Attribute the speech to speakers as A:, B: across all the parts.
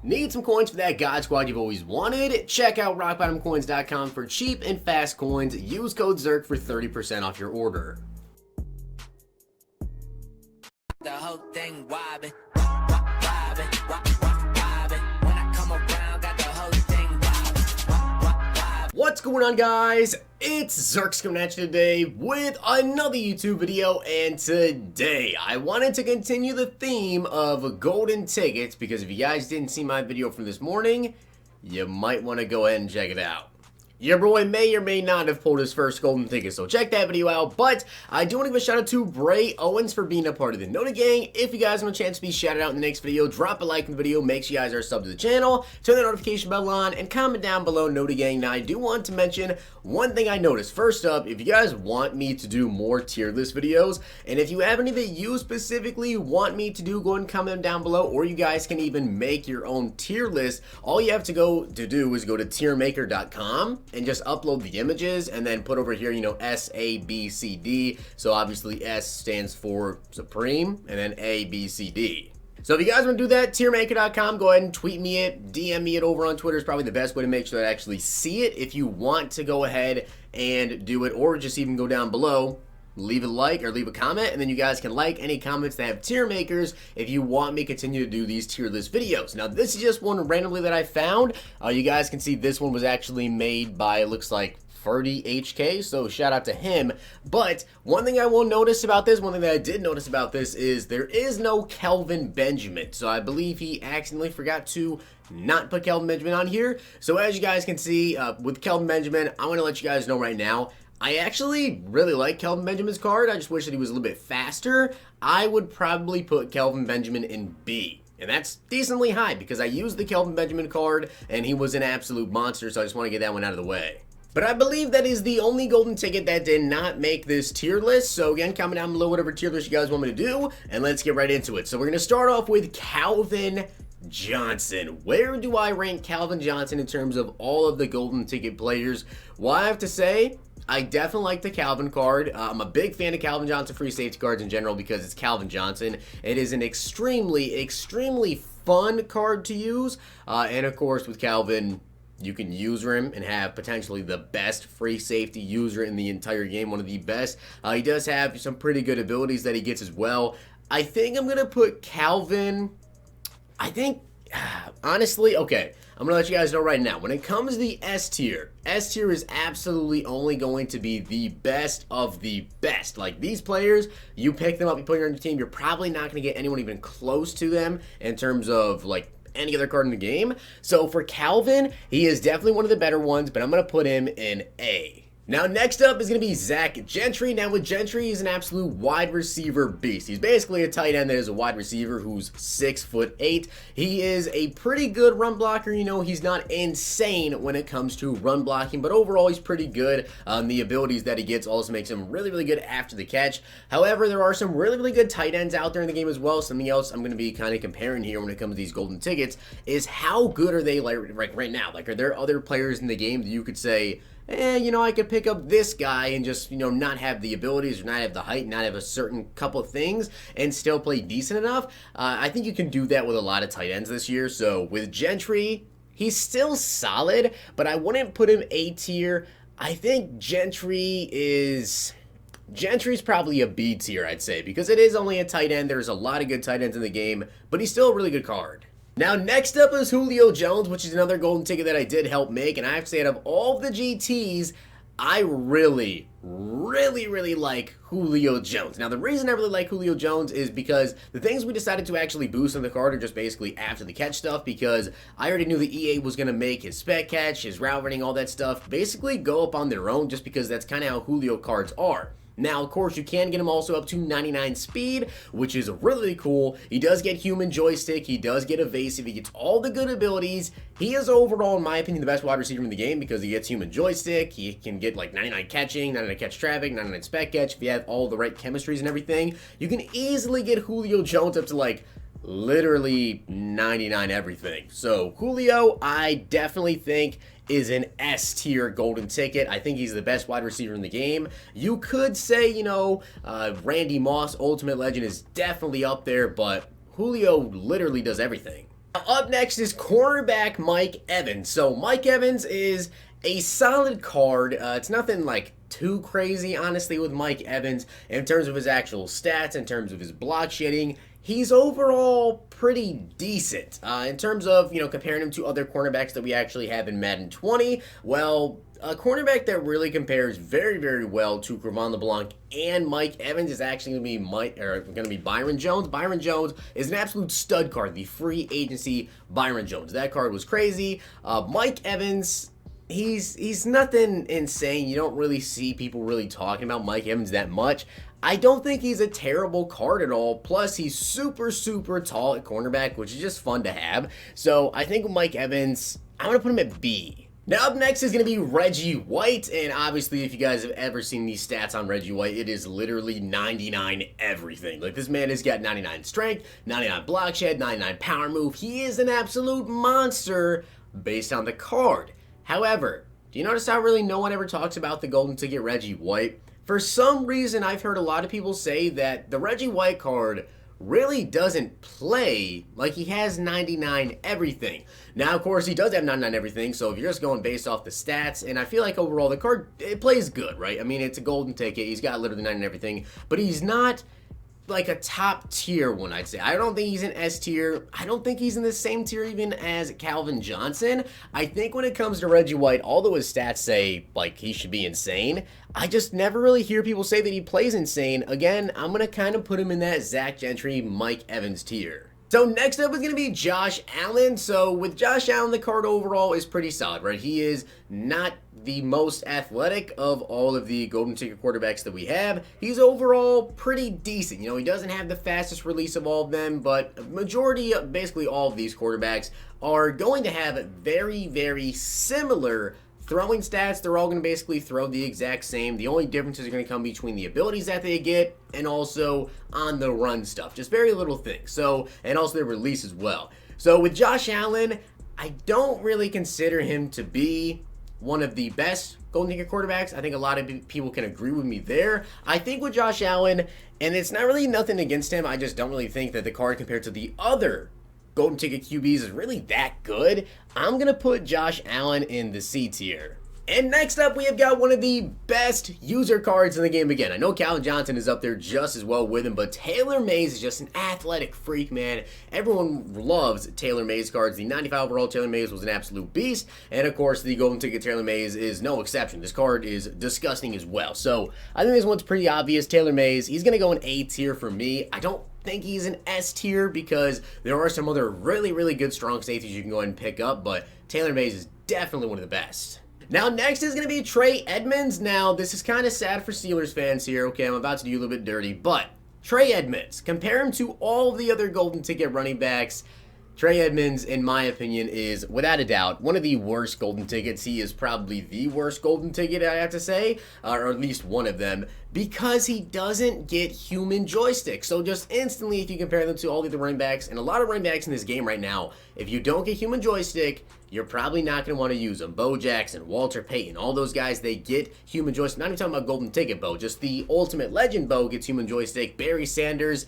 A: Need some coins for that God Squad you've always wanted? Check out rockbottomcoins.com for cheap and fast coins. Use code ZIRK for 30% off your order.
B: The whole thing wobbin', wobbin', wobbin'. When I come around, got the whole thing wobbin'.
A: What's going on, guys? It's Zirksee coming at you today with another YouTube video, and today I wanted to continue the theme of golden tickets because if you guys didn't see my video from this morning, you might want to go ahead and check it out. Your boy may or may not have pulled his first golden ticket, so check that video out. But I do want to give a shout out to Bray Owens for being a part of the Nota Gang. If you guys want a chance to be shouted out in the next video, drop a like in the video, make sure you guys are subbed to the channel, turn the notification bell on, and comment down below Nota Gang. Now, I do want to mention one thing I noticed. First up, if you guys want me to do more tier list videos, and if you have any that you specifically want me to do, go and comment them down below, or you guys can even make your own tier list. All you have to do is go to tiermaker.com and just upload the images and then put over here, you know, S, A, B, C, D. So obviously S stands for Supreme and then A, B, C, D. So if you guys want to do that, tiermaker.com, go ahead and tweet me it, DM me it over on Twitter is probably the best way to make sure that I actually see it. If you want to go ahead and do it, or just even go down below, leave a like or leave a comment, and then you guys can like any comments that have tier makers if you want me to continue to do these tier list videos. Now, this is just one randomly that I found. You guys can see this one was actually made by, it looks like, 30HK, so shout out to him. But one thing I will notice about this, one thing that I did notice about this is there is no Kelvin Benjamin. So I believe he accidentally forgot to not put Kelvin Benjamin on here. So as you guys can see, with Kelvin Benjamin, I'm going to let you guys know right now, I actually really like Kelvin Benjamin's card. I just wish that he was a little bit faster. I would probably put Kelvin Benjamin in B. And that's decently high because I used the Kelvin Benjamin card and he was an absolute monster, so I just want to get that one out of the way. But I believe that is the only golden ticket that did not make this tier list. So again, comment down below whatever tier list you guys want me to do, and let's get right into it. So we're going to start off with Calvin Johnson. Where do I rank Calvin Johnson in terms of all of the golden ticket players? Well, I have to say, I definitely like the Calvin card. I'm a big fan of Calvin Johnson free safety cards in general because it's Calvin Johnson. It is an extremely fun card to use. And of course, with Calvin, you can user him and have potentially the best free safety user in the entire game, one of the best. He does have some pretty good abilities that he gets as well. I think I'm going to put Calvin, honestly, okay, I'm going to let you guys know right now. When it comes to the S tier is absolutely only going to be the best of the best. Like, these players, you pick them up, you put them on your team, you're probably not going to get anyone even close to them in terms of, like, any other card in the game. So for Calvin, he is definitely one of the better ones, but I'm going to put him in A. Now, next up is going to be Gentry. Now, with Gentry, he's an absolute wide receiver beast. He's basically a tight end that is a wide receiver who's 6'8". He is a pretty good run blocker. You know, he's not insane when it comes to run blocking, but overall, he's pretty good. The abilities that he gets also makes him really good after the catch. However, there are some really good tight ends out there in the game as well. Something else I'm going to be kind of comparing here when it comes to these golden tickets is how good are they like right now? Like, are there other players in the game that you could say, you know, I could pick up this guy and just, you know, not have the abilities or not have the height, not have a certain couple of things and still play decent enough? I think you can do that with a lot of tight ends this year. So with Gentry, he's still solid, but I wouldn't put him A tier. I think Gentry's probably a B tier, I'd say, because it is only a tight end. There's a lot of good tight ends in the game, but he's still a really good card. Now, next up is Julio Jones, which is another golden ticket that I did help make, and I have to say, out of all the GTs, I really like Julio Jones. Now, the reason I really like Julio Jones is because the things we decided to actually boost on the card are just basically after the catch stuff, because I already knew the EA was going to make his spec catch, his route running, all that stuff, basically go up on their own, just because that's kind of how Julio cards are. Now, of course, you can get him also up to 99 speed, which is really cool. He does get human joystick. He does get evasive. He gets all the good abilities. He is overall, in my opinion, the best wide receiver in the game because he gets human joystick. He can get like 99 catching, 99 catch traffic, 99 spec catch. If you have all the right chemistries and everything, you can easily get Julio Jones up to like literally 99 everything. So Julio, I definitely think is an S tier golden ticket. I think he's the best wide receiver in the game. You could say, you know, Randy Moss, Ultimate Legend, is definitely up there, but Julio literally does everything. Up next is cornerback Mike Evans. So Mike Evans is a solid card. It's nothing like too crazy, honestly, with Mike Evans in terms of his actual stats, in terms of his block shedding. He's overall pretty decent. In terms of, comparing him to other cornerbacks that we actually have in Madden 20, well, a cornerback that really compares very, very well to Cre'Von LeBlanc and Mike Evans is actually going to be Byron Jones. Byron Jones is an absolute stud card, the free agency Byron Jones. That card was crazy. Mike Evans, he's nothing insane. You don't really see people really talking about Mike Evans that much. I don't think he's a terrible card at all. Plus, he's super, super tall at cornerback, which is just fun to have. So I think with Mike Evans, I'm going to put him at B. Now up next is going to be Reggie White, and obviously if you guys have ever seen these stats on Reggie White, it is literally 99 everything. Like, this man has got 99 strength, 99 block shed, 99 power move. He is an absolute monster based on the card. However, do you notice how really no one ever talks about the golden ticket Reggie White? For some reason, I've heard a lot of people say that the Reggie White card really doesn't play like he has 99 everything. Now, of course, he does have 99 everything, so if you're just going based off the stats, and I feel like overall the card, it plays good, right? I mean, it's a golden ticket. He's got literally 99 everything, but he's not like a top tier one, I'd say. I don't think he's an S tier. I don't think he's in the same tier even as Calvin Johnson. I think when it comes to Reggie White, although his stats say like he should be insane, I just never really hear people say that he plays insane. Again, I'm going to kind of put him in that Zach Gentry, Mike Evans tier. So next up is going to be Josh Allen. So with Josh Allen, the card overall is pretty solid, right? He is not the most athletic of all of the golden ticket quarterbacks that we have. He's overall pretty decent. He doesn't have the fastest release of all of them, but majority of basically all of these quarterbacks are going to have very, very similar throwing stats. They're all going to basically throw the exact same. The only differences are going to come between the abilities that they get and also on the run stuff. Just very little things. So, and also their release as well. So with Josh Allen, I don't really consider him to be one of the best golden ticket quarterbacks. I think a lot of people can agree with me there. I think with Josh Allen, and it's not really nothing against him, I just don't really think that the card compared to the other golden ticket QBs is really that good. I'm going to put Josh Allen in the C tier. And next up, we have got one of the best user cards in the game again. I know Calvin Johnson is up there just as well with him, but Taylor Mays is just an athletic freak, man. Everyone loves Taylor Mays cards. The 95 overall Taylor Mays was an absolute beast, and of course, the golden ticket Taylor Mays is no exception. This card is disgusting as well. So I think this one's pretty obvious. Taylor Mays, he's going to go in A tier for me. I don't think he's an S tier because there are some other really, really good strong safeties you can go ahead and pick up, but Taylor Mays is definitely one of the best. Now, next is going to be Trey Edmonds. Now, this is kind of sad for Steelers fans here. Okay, I'm about to do you a little bit dirty, but Trey Edmonds, compare him to all the other golden ticket running backs. Trey Edmonds, in my opinion, is, without a doubt, one of the worst golden tickets. He is probably the worst golden ticket, I have to say, or at least one of them, because he doesn't get human joystick. So just instantly, if you compare them to all the other running backs, and a lot of running backs in this game right now, if you don't get human joystick, you're probably not going to want to use them. Bo Jackson, Walter Payton, all those guys, they get human joystick. Not even talking about golden ticket Bo, just the ultimate legend Bo gets human joystick. Barry Sanders,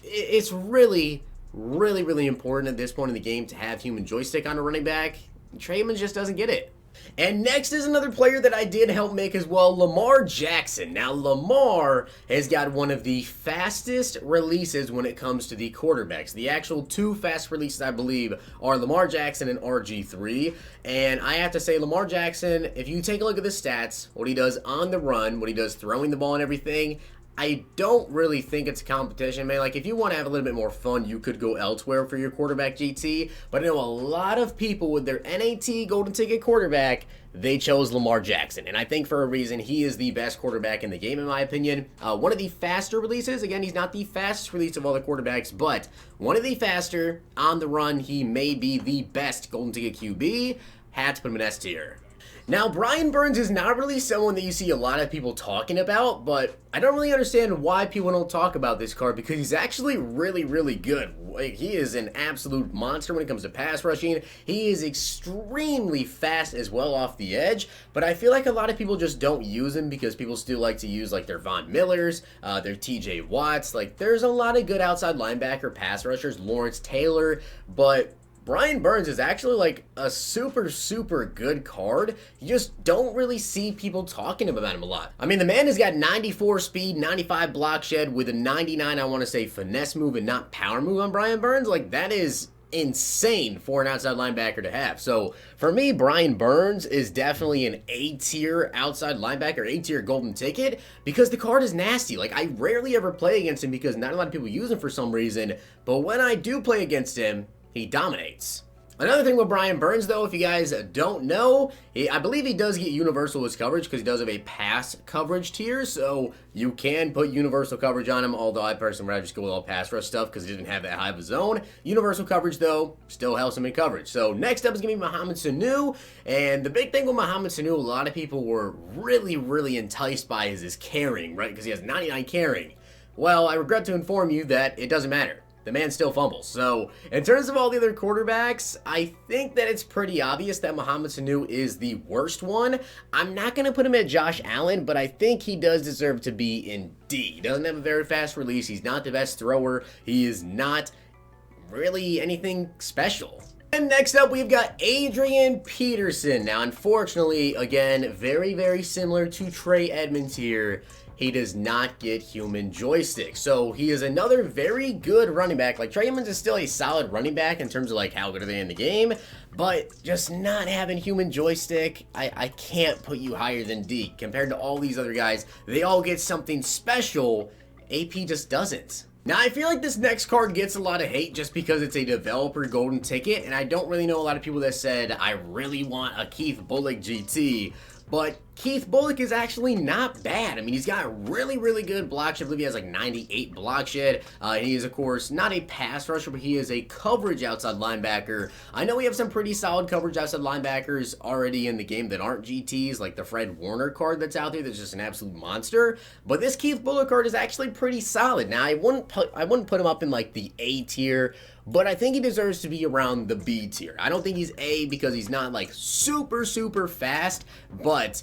A: it's really important at this point in the game to have human joystick on a running back. Trey Edmonds just doesn't get it. And next is another player that I did help make as well, Lamar Jackson. Now, Lamar has got one of the fastest releases when it comes to the quarterbacks. The actual two fast releases, I believe, are Lamar Jackson and RG3. And I have to say, Lamar Jackson, if you take a look at the stats, what he does on the run, what he does throwing the ball and everything, I don't really think it's a competition, man. Like, if you want to have a little bit more fun, you could go elsewhere for your quarterback GT. But I know a lot of people with their NAT golden ticket quarterback, they chose Lamar Jackson. And I think for a reason, he is the best quarterback in the game, in my opinion. One of the faster releases. Again, he's not the fastest release of all the quarterbacks, but one of the faster on the run. He may be the best golden ticket QB. Had to put him in S tier. Now, Brian Burns is not really someone that you see a lot of people talking about, but I don't really understand why people don't talk about this card because he's actually really good. Like, he is an absolute monster when it comes to pass rushing. He is extremely fast as well off the edge, but I feel like a lot of people just don't use him because people still like to use like their Von Millers, their TJ Watts. Like, there's a lot of good outside linebacker pass rushers, Lawrence Taylor, but Brian Burns is actually like a super good card. You just don't really see people talking about him a lot. I mean, the man has got 94 speed, 95 block shed with a 99, I want to say, finesse move and not power move on Brian Burns. Like, that is insane for an outside linebacker to have. So for me, Brian Burns is definitely an A-tier outside linebacker, A-tier golden ticket, because the card is nasty. Like, I rarely ever play against him because not a lot of people use him for some reason, but when I do play against him, he dominates. Another thing with Brian Burns, though, if you guys don't know, I believe he does get universal as coverage because he does have a pass coverage tier, so you can put universal coverage on him, although I personally would just go with all pass rush stuff because he didn't have that high of a zone. Universal coverage, though, still helps him in coverage. So next up is going to be Mohamed Sanu, and the big thing with Mohamed Sanu, a lot of people were really enticed by is his carrying, right, because he has 99 carrying. Well, I regret to inform you that it doesn't matter. The man still fumbles. So, in terms of all the other quarterbacks, I think that it's pretty obvious that Mohamed Sanu is the worst one. I'm not going to put him at Josh Allen, but I think he does deserve to be in D. He doesn't have a very fast release. He's not the best thrower. He is not really anything special. And next up, we've got Adrian Peterson. Now, unfortunately, again, very similar to Trey Edmonds here. He does not get human joystick. So he is another very good running back. Like, Trey Edmonds is still a solid running back in terms of like how good are they in the game, but just not having human joystick, I can't put you higher than D. Compared to all these other guys, they all get something special. AP just doesn't. Now, I feel like this next card gets a lot of hate just because it's a developer golden ticket, and I don't really know a lot of people that said, I really want a Keith Bullock GT. But Keith Bullock is actually not bad. I mean, he's got really good block shed. I believe he has like 98 block shed. He is, of course, not a pass rusher, but he is a coverage outside linebacker. I know we have some pretty solid coverage outside linebackers already in the game that aren't GTs, like the Fred Warner card that's out there that's just an absolute monster. But this Keith Bullock card is actually pretty solid. Now, I wouldn't put him up in like the A tier, but I think he deserves to be around the B tier. I don't think he's A because he's not like super fast, but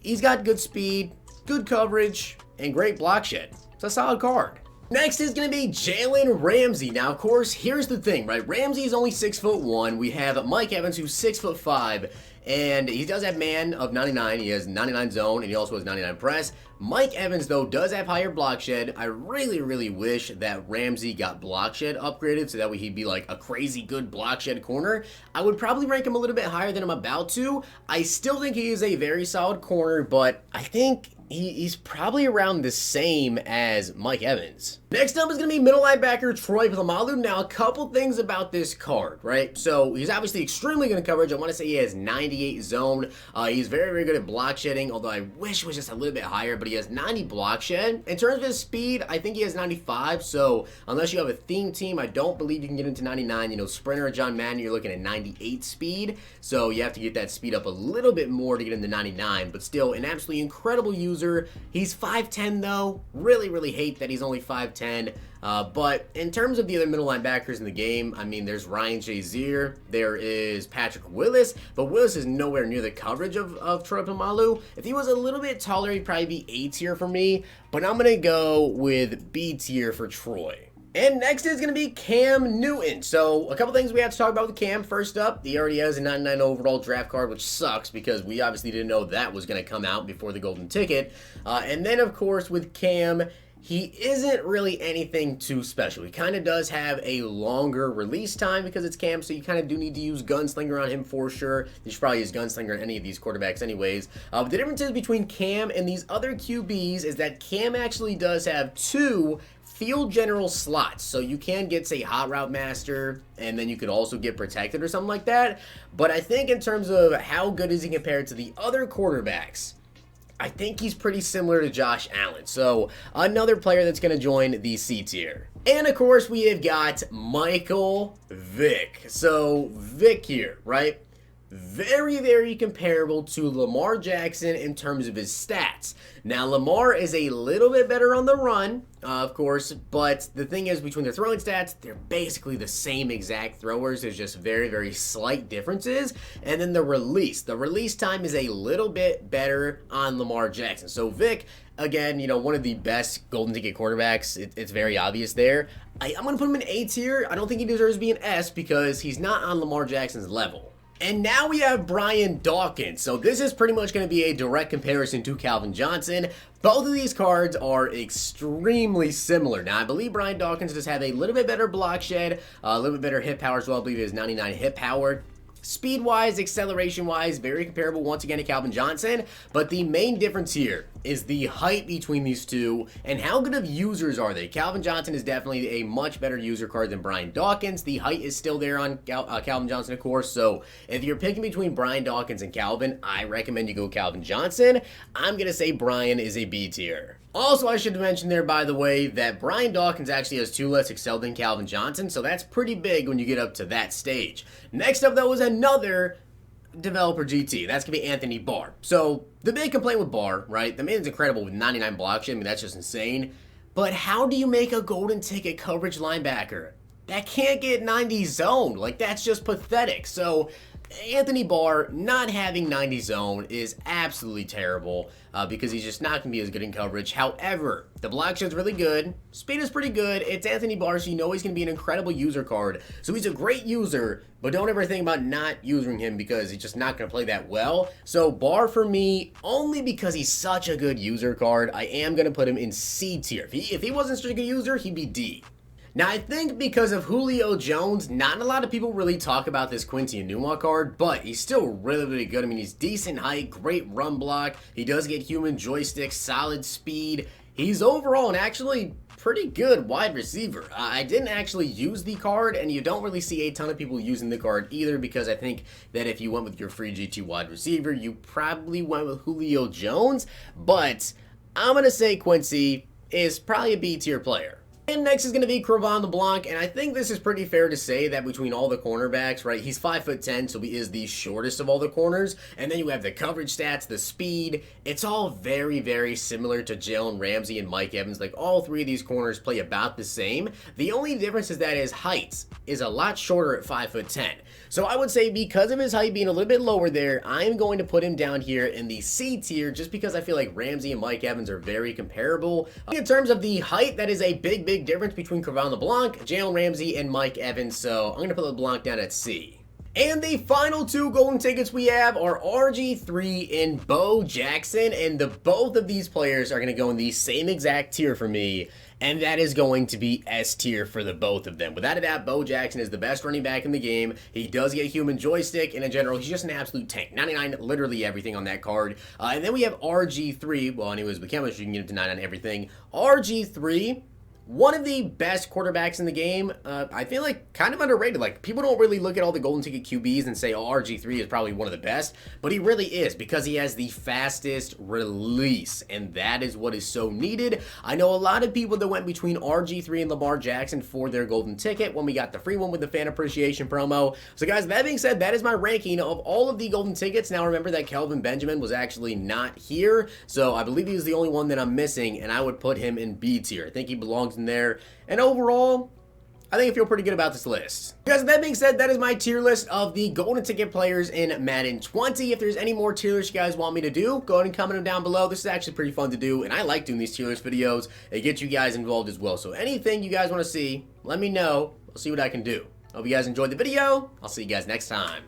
A: he's got good speed, good coverage, and great block shed. It's a solid card. Next is going to be Jalen Ramsey. Now, of course, here's the thing, right? Ramsey is only 6'1". We have Mike Evans, who's 6'5", and he does have man of 99. He has 99 zone, and he also has 99 press. Mike Evans, though, does have higher block shed. I really wish that Ramsey got block shed upgraded so that way he'd be like a crazy good block shed corner. I would probably rank him a little bit higher than I'm about to. I still think he is a very solid corner, but I think he's probably around the same as Mike Evans. Next up is going to be middle linebacker Troy Polamalu. Now, a couple things about this card, right? So, he's obviously extremely good in coverage. I want to say he has 98 zone. He's very good at block shedding, although I wish it was just a little bit higher, but he has 90 block shed. In terms of his speed, I think he has 95, so unless you have a theme team, I don't believe you can get into 99. You know, Sprinter or John Madden, you're looking at 98 speed, so you have to get that speed up a little bit more to get into 99, but still an absolutely incredible user. He's 5'10", though. Really hate that he's only 5'10". But in terms of the other middle linebackers in the game, I mean, there's Ryan Shazier, there is Patrick Willis, but Willis is nowhere near the coverage of Troy Polamalu. If he was a little bit taller, he'd probably be A tier for me, but I'm going to go with B tier for Troy. And next is going to be Cam Newton. So, a couple things we have to talk about with Cam. First up, he already has a 99 overall draft card, which sucks because we obviously didn't know that was going to come out before the golden ticket. And then, of course, with Cam, he isn't really anything too special. He kind of does have a longer release time because it's Cam, so you kind of do need to use Gunslinger on him for sure. You should probably use Gunslinger on any of these quarterbacks anyways. But the difference is between Cam and these other QBs is that Cam actually does have 2 field general slots, so you can get, say, hot route master, and then you could also get protected or something like that. But I think in terms of how good is he compared to the other quarterbacks, I think he's pretty similar to Josh Allen. So another player that's going to join the C tier. And of course, we have got Michael Vick. So Vick here, right? very, very comparable to Lamar Jackson in terms of his stats. Now, Lamar is a little bit better on the run, of course, but the thing is, between their throwing stats, they're basically the same exact throwers. There's just very, very slight differences. And then the release time is a little bit better on Lamar Jackson. So Vic, again, you know, one of the best golden ticket quarterbacks. It's very obvious there. I'm going to put him in A tier. I don't think he deserves to be an S because he's not on Lamar Jackson's level. And now we have Brian Dawkins. So this is pretty much going to be a direct comparison to Calvin Johnson. Both of these cards are extremely similar. Now, I believe Brian Dawkins does have a little bit better block shed, a little bit better hit power as well. I believe it is 99 hit power. Speed-wise, acceleration-wise, very comparable once again to Calvin Johnson, but the main difference here is the height between these two and how good of users are they. Calvin Johnson is definitely a much better user card than Brian Dawkins. The height is still there on Calvin Johnson, of course, so if you're picking between Brian Dawkins and Calvin, I recommend you go Calvin Johnson. I'm going to say Brian is a B tier. Also, I should mention there, by the way, that Brian Dawkins actually has 2 less excel than Calvin Johnson, so that's pretty big when you get up to that stage. Next up, though, is another developer GT. That's going to be Anthony Barr. So, the big complaint with Barr, right, the man's incredible with 99 block shed. I mean, that's just insane. But how do you make a golden ticket coverage linebacker that can't get 90 zone? Like, that's just pathetic. So, Anthony Barr not having 90 zone is absolutely terrible because he's just not going to be as good in coverage. However, the block shed's really good. Speed is pretty good. It's Anthony Barr, so you know he's going to be an incredible user card. So he's a great user, but don't ever think about not using him because he's just not going to play that well. So Barr for me, only because he's such a good user card, I am going to put him in C tier. If he wasn't such a good user, he'd be D. Now, I think because of Julio Jones, not a lot of people really talk about this Quincy Enunwa card, but he's still really, really good. I mean, he's decent height, great run block. He does get human joystick, solid speed. He's overall an actually pretty good wide receiver. I didn't actually use the card, and you don't really see a ton of people using the card either because I think that if you went with your free GT wide receiver, you probably went with Julio Jones, but I'm going to say Quincy is probably a B tier player. And next is going to be Cre'Von LeBlanc, and I think this is pretty fair to say that between all the cornerbacks, right, he's 5'10", so he is the shortest of all the corners, and then you have the coverage stats, the speed. It's all very, very similar to Jalen Ramsey and Mike Evans. Like, all 3 of these corners play about the same. The only difference is that his height is a lot shorter at 5'10". So I would say because of his height being a little bit lower there, I'm going to put him down here in the C tier just because I feel like Ramsey and Mike Evans are very comparable. In terms of the height, that is a big difference between Cre'Von LeBlanc, Jalen Ramsey, and Mike Evans, so I'm going to put LeBlanc down at C. And the final 2 golden tickets we have are RG3 and Bo Jackson, and both of these players are going to go in the same exact tier for me, and that is going to be S tier for the both of them. Without a doubt, Bo Jackson is the best running back in the game. He does get human joystick, and in general, he's just an absolute tank. 99, literally everything on that card. And then we have RG3. Well, anyways, with chemistry, you can get him to 9 on everything. RG3, one of the best quarterbacks in the game. I feel like kind of underrated. Like, people don't really look at all the golden ticket QBs and say, oh, RG3 is probably one of the best, but he really is because he has the fastest release, and that is what is so needed. I know a lot of people that went between RG3 and Lamar Jackson for their golden ticket when we got the free one with the fan appreciation promo. So guys, that being said, that is my ranking of all of the golden tickets. Now remember that Kelvin Benjamin was actually not here, so I believe he's the only one that I'm missing, and I would put him in B tier. I think he belongs in there. And overall, I think I feel pretty good about this list. Guys, that being said, that is my tier list of the golden ticket players in Madden 20. If there's any more tier lists you guys want me to do, go ahead and comment them down below. This is actually pretty fun to do, and I like doing these tier list videos. It gets you guys involved as well. So anything you guys want to see, let me know. I'll see what I can do. Hope you guys enjoyed the video. I'll see you guys next time.